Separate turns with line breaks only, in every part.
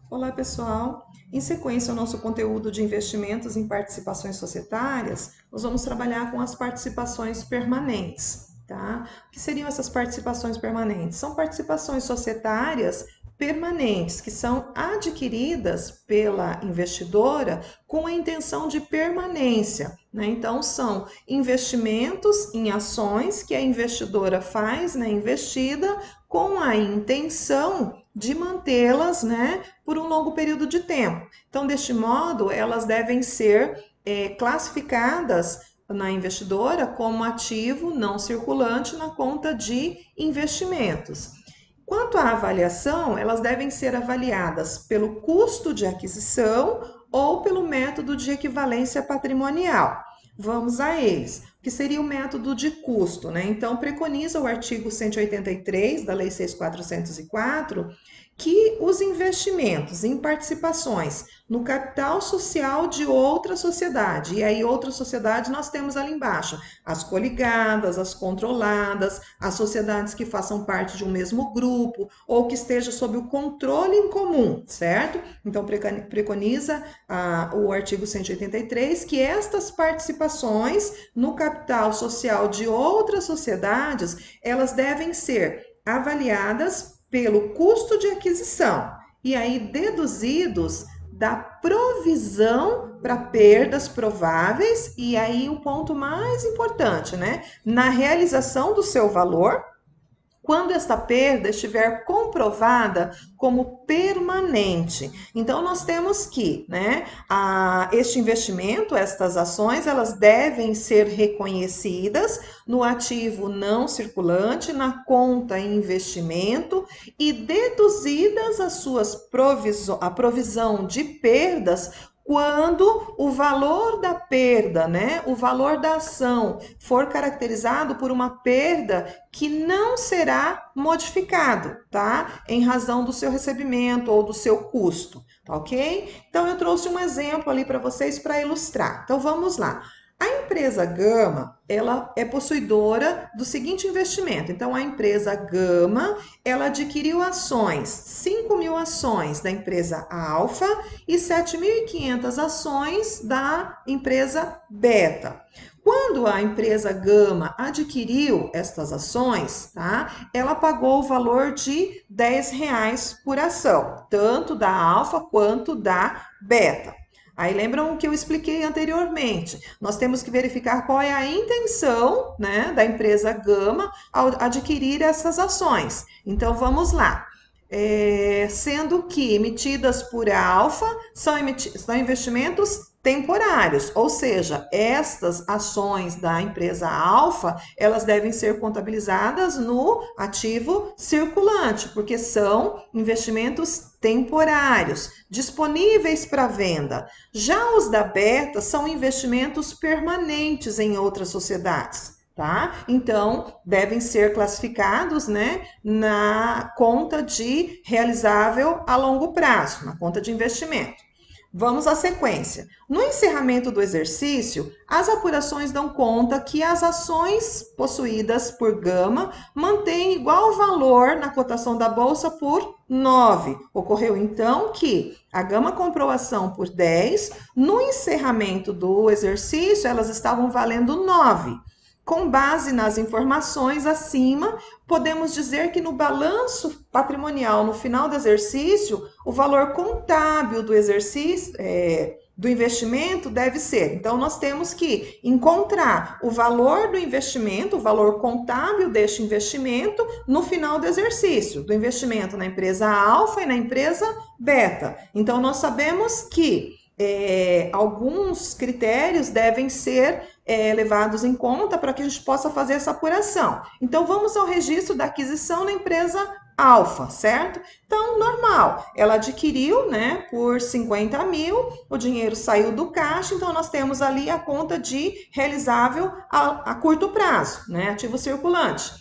Olá, pessoal! Em sequência ao nosso conteúdo de investimentos em participações societárias, nós vamos trabalhar com as participações permanentes, tá? O que seriam essas participações permanentes? São participações societárias permanentes que são adquiridas pela investidora com a intenção de permanência, né? Então, são investimentos em ações que a investidora faz, né, investida com a intenção de mantê-las, né, por um longo período de tempo. Então, deste modo, elas devem ser classificadas na investidora como ativo não circulante na conta de investimentos. Quanto à avaliação, elas devem ser avaliadas pelo custo de aquisição ou pelo método de equivalência patrimonial. Vamos a eles, que seria o método de custo, né? Então, preconiza o artigo 183 da Lei 6.404 que os investimentos em participações no capital social de outra sociedade, e aí outra sociedade nós temos ali embaixo, as coligadas, as controladas, as sociedades que façam parte de um mesmo grupo ou que esteja sob o controle em comum, certo? Então preconiza o artigo 183 que estas participações no capital social de outras sociedades, elas devem ser avaliadas pelo custo de aquisição e aí deduzidos da provisão para perdas prováveis e aí o ponto mais importante, né? Na realização do seu valor, quando esta perda estiver comprovada como permanente. Então, nós temos que, né, este investimento, estas ações, elas devem ser reconhecidas no ativo não circulante, na conta em investimento e deduzidas a provisão de perdas quando o valor da perda, né, o valor da ação for caracterizado por uma perda que não será modificado, tá? Em razão do seu recebimento ou do seu custo, tá ok? Então eu trouxe um exemplo ali para vocês para ilustrar. Então vamos lá. A empresa Gama, ela é possuidora do seguinte investimento. Então, a empresa Gama, ela adquiriu ações, 5.000 ações da empresa Alfa e 7.500 ações da empresa Beta. Quando a empresa Gama adquiriu estas ações, tá? Ela pagou o valor de R$ 10 por ação, tanto da Alfa quanto da Beta. Aí lembram o que eu expliquei anteriormente. Nós temos que verificar qual é a intenção, né, da empresa Gama ao adquirir essas ações. Então vamos lá. Sendo que emitidas por Alfa são investimentos temporários, ou seja, estas ações da empresa Alfa, elas devem ser contabilizadas no ativo circulante, porque são investimentos temporários, disponíveis para venda. Já os da Beta são investimentos permanentes em outras sociedades. Tá? Então, devem ser classificados, né, na conta de realizável a longo prazo, na conta de investimento. Vamos à sequência. No encerramento do exercício, as apurações dão conta que as ações possuídas por Gama mantêm igual valor na cotação da bolsa por 9. Ocorreu então que a Gama comprou a ação por 10, no encerramento do exercício elas estavam valendo 9. Com base nas informações acima, podemos dizer que no balanço patrimonial, no final do exercício, o valor contábil do exercício, do investimento deve ser. Então, nós temos que encontrar o valor do investimento, o valor contábil deste investimento no final do exercício, do investimento na empresa alfa e na empresa beta. Então, nós sabemos que alguns critérios devem ser levados em conta para que a gente possa fazer essa apuração. Então, vamos ao registro da aquisição na empresa Alfa, certo? Então, normal, ela adquiriu, né, por 50.000, o dinheiro saiu do caixa, então nós temos ali a conta de realizável a curto prazo, né, ativo circulante.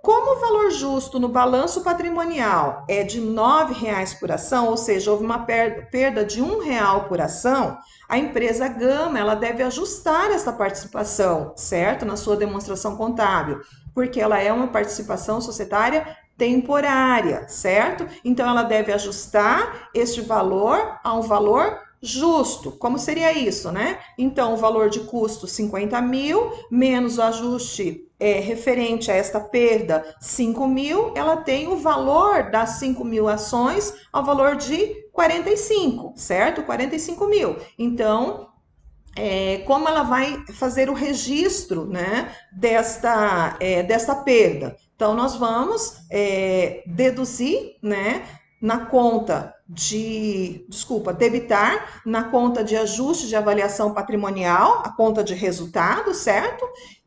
Como o valor justo no balanço patrimonial é de R$ 9,00 por ação, ou seja, houve uma perda de R$ 1 por ação, a empresa Gama ela deve ajustar essa participação, certo? Na sua demonstração contábil, porque ela é uma participação societária temporária, certo? Então, ela deve ajustar este valor a um valor justo. Como seria isso, né? Então, o valor de custo 50 mil, menos o ajuste referente a esta perda 5 mil, ela tem o valor das 5 mil ações ao valor de 45, certo? 45 mil. Então, como ela vai fazer o registro, né, desta perda. Então, nós vamos deduzir, né, na conta de, desculpa, debitar na conta de ajuste de avaliação patrimonial, a conta de resultado, certo?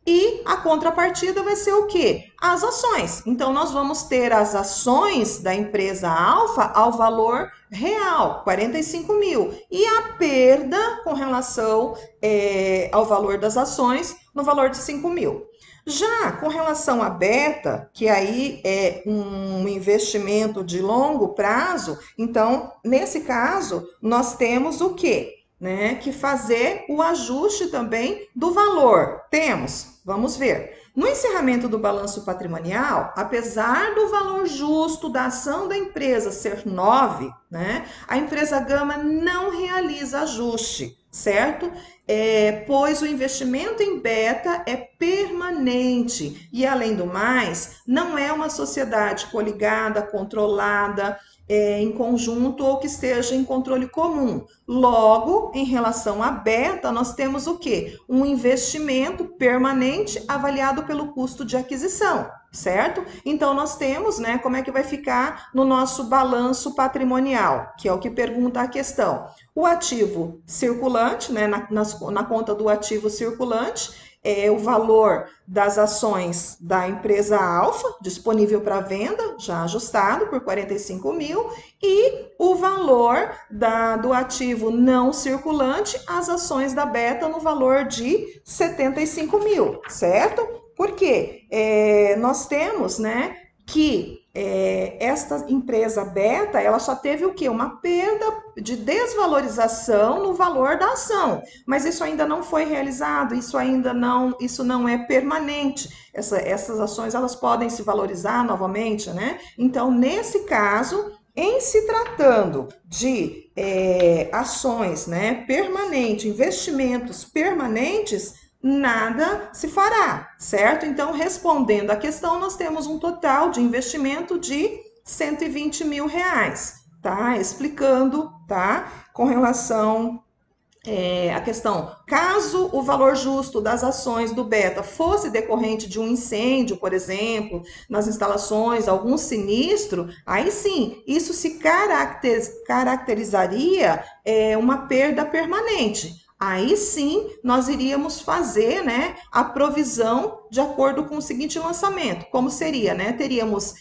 E a contrapartida vai ser o quê? As ações. Então, nós vamos ter as ações da empresa Alfa ao valor real, 45 mil. E a perda com relação ao valor das ações, no valor de 5 mil. Já com relação à beta, que aí é um investimento de longo prazo, então, nesse caso, nós temos o quê? Né, que fazer o ajuste também do valor. Temos, vamos ver. No encerramento do balanço patrimonial, apesar do valor justo da ação da empresa ser 9, né, a empresa Gama não realiza ajuste, certo? Pois o investimento em beta é permanente e, além do mais, não é uma sociedade coligada, controlada, em conjunto ou que esteja em controle comum. Logo, em relação à beta, nós temos o quê? Um investimento permanente avaliado pelo custo de aquisição, certo? Então, nós temos, né, como é que vai ficar no nosso balanço patrimonial, que é o que pergunta a questão. O ativo circulante, né, na conta do ativo circulante, o valor das ações da empresa Alfa, disponível para venda, já ajustado por 45 mil, e o valor do ativo não circulante, as ações da Beta, no valor de 75 mil, certo? Porque nós temos, né, que esta empresa Beta, ela só teve o quê? Uma perda de desvalorização no valor da ação, mas isso ainda não foi realizado, isso não é permanente. Essas ações, elas podem se valorizar novamente, né? Então, nesse caso, em se tratando de ações, né, permanentes, investimentos permanentes, nada se fará, certo? Então, respondendo à questão, nós temos um total de investimento de 120 mil reais, tá? Explicando, tá? Com relação à questão, caso o valor justo das ações do Beta fosse decorrente de um incêndio, por exemplo, nas instalações, algum sinistro, aí sim, isso se caracterizaria uma perda permanente. Aí sim, nós iríamos fazer, né, a provisão de acordo com o seguinte lançamento. Como seria, né? Teríamos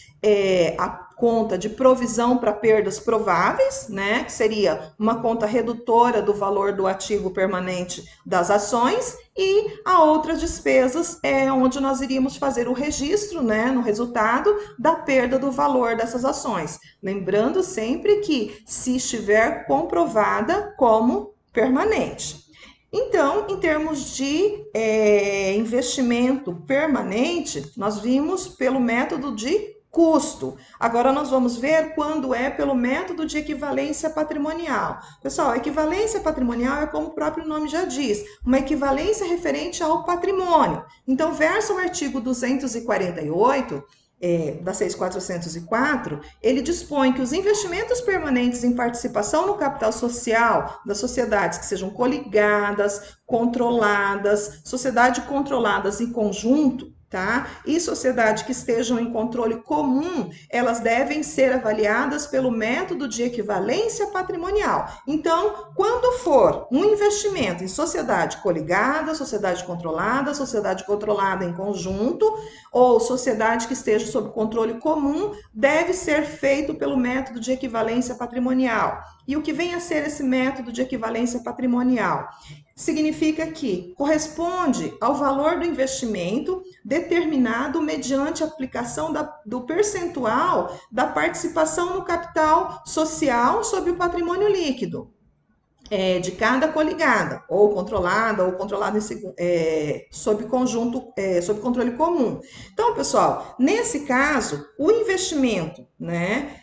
a conta de provisão para perdas prováveis, né, que seria uma conta redutora do valor do ativo permanente das ações, e a outras despesas onde nós iríamos fazer o registro, né, no resultado da perda do valor dessas ações. Lembrando sempre que se estiver comprovada como permanente. Então, em termos de investimento permanente, nós vimos pelo método de custo. Agora, nós vamos ver quando é pelo método de equivalência patrimonial. Pessoal, a equivalência patrimonial é como o próprio nome já diz, uma equivalência referente ao patrimônio. Então, verso o artigo 248, da 6.404, ele dispõe que os investimentos permanentes em participação no capital social das sociedades que sejam coligadas, controladas, sociedade controladas em conjunto, tá? E sociedade que estejam em controle comum, elas devem ser avaliadas pelo método de equivalência patrimonial. Então, quando for um investimento em sociedade coligada, sociedade controlada em conjunto, ou sociedade que esteja sob controle comum, deve ser feito pelo método de equivalência patrimonial. E o que vem a ser esse método de equivalência patrimonial? Significa que corresponde ao valor do investimento determinado mediante a aplicação do percentual da participação no capital social sobre o patrimônio líquido. de cada coligada, ou controlada sob sob controle comum. Então, pessoal, nesse caso, o investimento, né,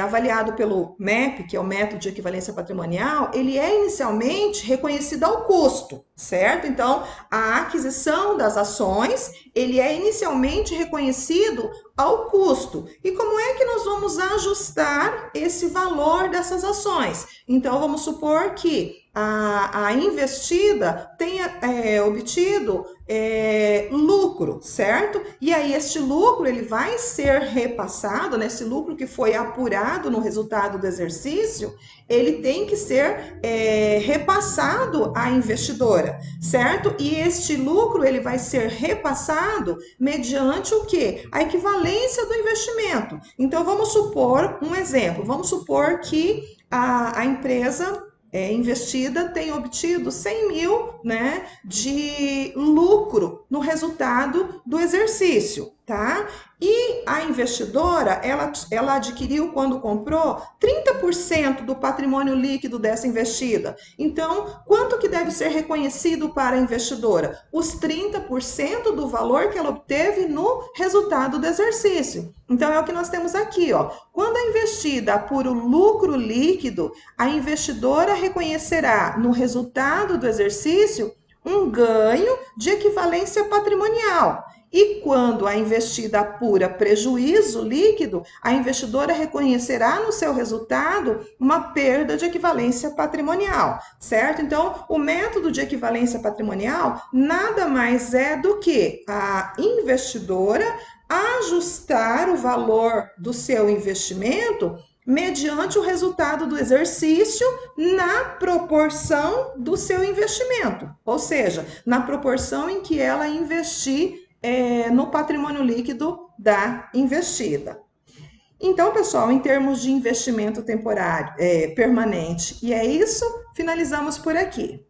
avaliado pelo MEP, que é o método de equivalência patrimonial, ele é inicialmente reconhecido ao custo, certo? Então, a aquisição das ações, ele é inicialmente reconhecido ao custo. E como é que nós vamos ajustar esse valor dessas ações? Então, vamos supor que a investida tenha obtido lucro, certo? E aí este lucro ele vai ser repassado, né? Esse lucro que foi apurado no resultado do exercício, ele tem que ser repassado à investidora, certo? E este lucro ele vai ser repassado mediante o quê? A equivalência do investimento. Então vamos supor um exemplo, vamos supor que a empresa investida tem obtido 100 mil, né, de lucro no resultado do exercício, tá? E a investidora, ela adquiriu, quando comprou, 30% do patrimônio líquido dessa investida. Então, quanto que deve ser reconhecido para a investidora? Os 30% do valor que ela obteve no resultado do exercício. Então, é o que nós temos aqui, ó. Quando a investida apura o lucro líquido, a investidora reconhecerá no resultado do exercício um ganho de equivalência patrimonial. E quando a investida apura prejuízo líquido, a investidora reconhecerá no seu resultado uma perda de equivalência patrimonial, certo? Então, o método de equivalência patrimonial nada mais é do que a investidora ajustar o valor do seu investimento mediante o resultado do exercício na proporção do seu investimento, ou seja, na proporção em que ela investir no patrimônio líquido da investida. Então, pessoal, em termos de investimento temporário, permanente, e é isso, finalizamos por aqui.